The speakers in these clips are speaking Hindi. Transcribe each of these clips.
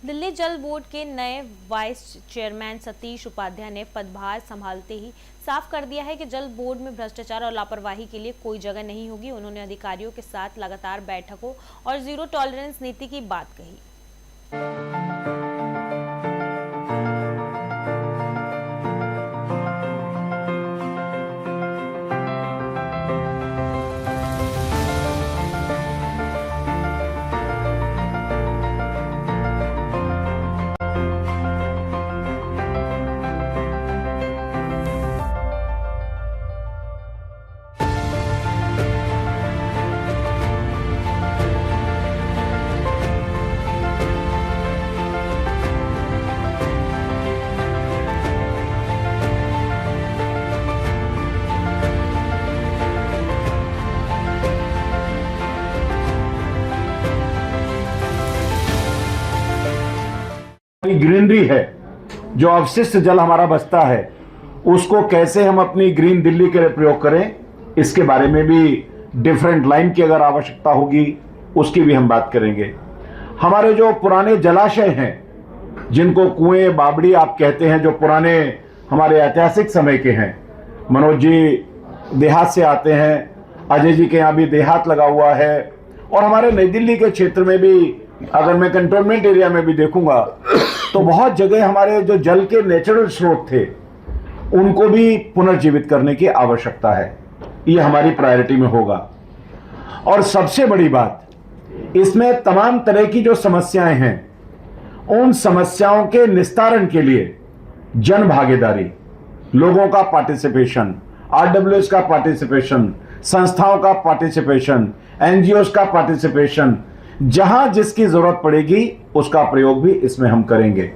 दिल्ली जल बोर्ड के नए वाइस चेयरमैन सतीश उपाध्याय ने पदभार संभालते ही साफ कर दिया है कि जल बोर्ड में भ्रष्टाचार और लापरवाही के लिए कोई जगह नहीं होगी। उन्होंने अधिकारियों के साथ लगातार बैठकों और जीरो टॉलरेंस नीति की बात कही। ग्रीनरी है, जो अवशिष्ट जल हमारा बचता है, उसको कैसे हम अपनी ग्रीन दिल्ली के लिए प्रयोग करें, इसके बारे में भी डिफरेंट लाइन की अगर आवश्यकता होगी उसकी भी हम बात करेंगे। हमारे जो पुराने जलाशय हैं, जिनको कुएं बावड़ी आप कहते हैं, जो पुराने हमारे ऐतिहासिक समय के हैं। मनोज जी देहात से आते हैं, अजय जी के यहाँ भी देहात लगा हुआ है, और हमारे नई दिल्ली के क्षेत्र में भी अगर मैं कंटोनमेंट एरिया में भी देखूंगा तो बहुत जगह हमारे जो जल के नेचुरल स्रोत थे उनको भी पुनर्जीवित करने की आवश्यकता है। ये हमारी प्रायोरिटी में होगा। और सबसे बड़ी बात, इसमें तमाम तरह की जो समस्याएं हैं, उन समस्याओं के निस्तारण के लिए जन भागीदारी, लोगों का पार्टिसिपेशन, आरडब्ल्यूएस का पार्टिसिपेशन, संस्थाओं का पार्टिसिपेशन, एनजीओस का पार्टिसिपेशन, जहां जिसकी जरूरत पड़ेगी उसका प्रयोग भी इसमें हम करेंगे।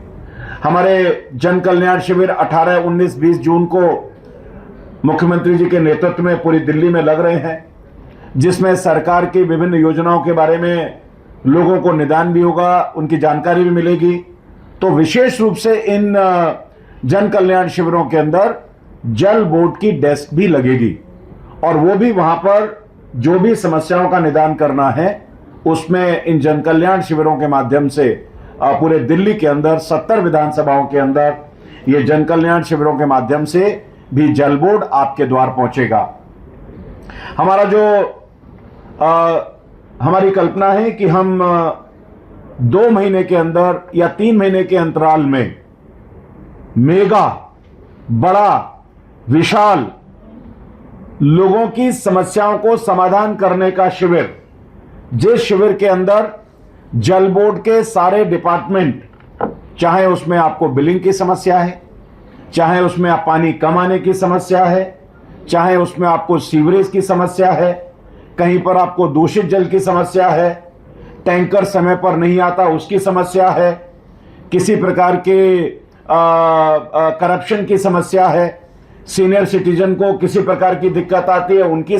हमारे जन कल्याण शिविर 18, 19, 20 जून को मुख्यमंत्री जी के नेतृत्व में पूरी दिल्ली में लग रहे हैं, जिसमें सरकार की विभिन्न योजनाओं के बारे में लोगों को निदान भी होगा, उनकी जानकारी भी मिलेगी। तो विशेष रूप से इन जन कल्याण शिविरों के अंदर जल बोर्ड की डेस्क भी लगेगी, और वो भी वहां पर जो भी समस्याओं का निदान करना है उसमें इन जन कल्याण शिविरों के माध्यम से पूरे दिल्ली के अंदर 70 विधानसभाओं के अंदर ये जन कल्याण शिविरों के माध्यम से भी जल बोर्ड आपके द्वार पहुंचेगा। हमारा जो हमारी कल्पना है कि हम 2 महीने के अंदर या 3 महीने के अंतराल में मेगा, बड़ा, विशाल, लोगों की समस्याओं को समाधान करने का शिविर, जिस शिविर के अंदर जल बोर्ड के सारे डिपार्टमेंट, चाहे उसमें आपको बिलिंग की समस्या है, चाहे उसमें आप पानी कम आने की समस्या है, चाहे उसमें आपको सीवरेज की समस्या है, कहीं पर आपको दूषित जल की समस्या है, टैंकर समय पर नहीं आता उसकी समस्या है, किसी प्रकार के करप्शन की समस्या है, सीनियर सिटीजन को किसी प्रकार की दिक्कत आती है उनकी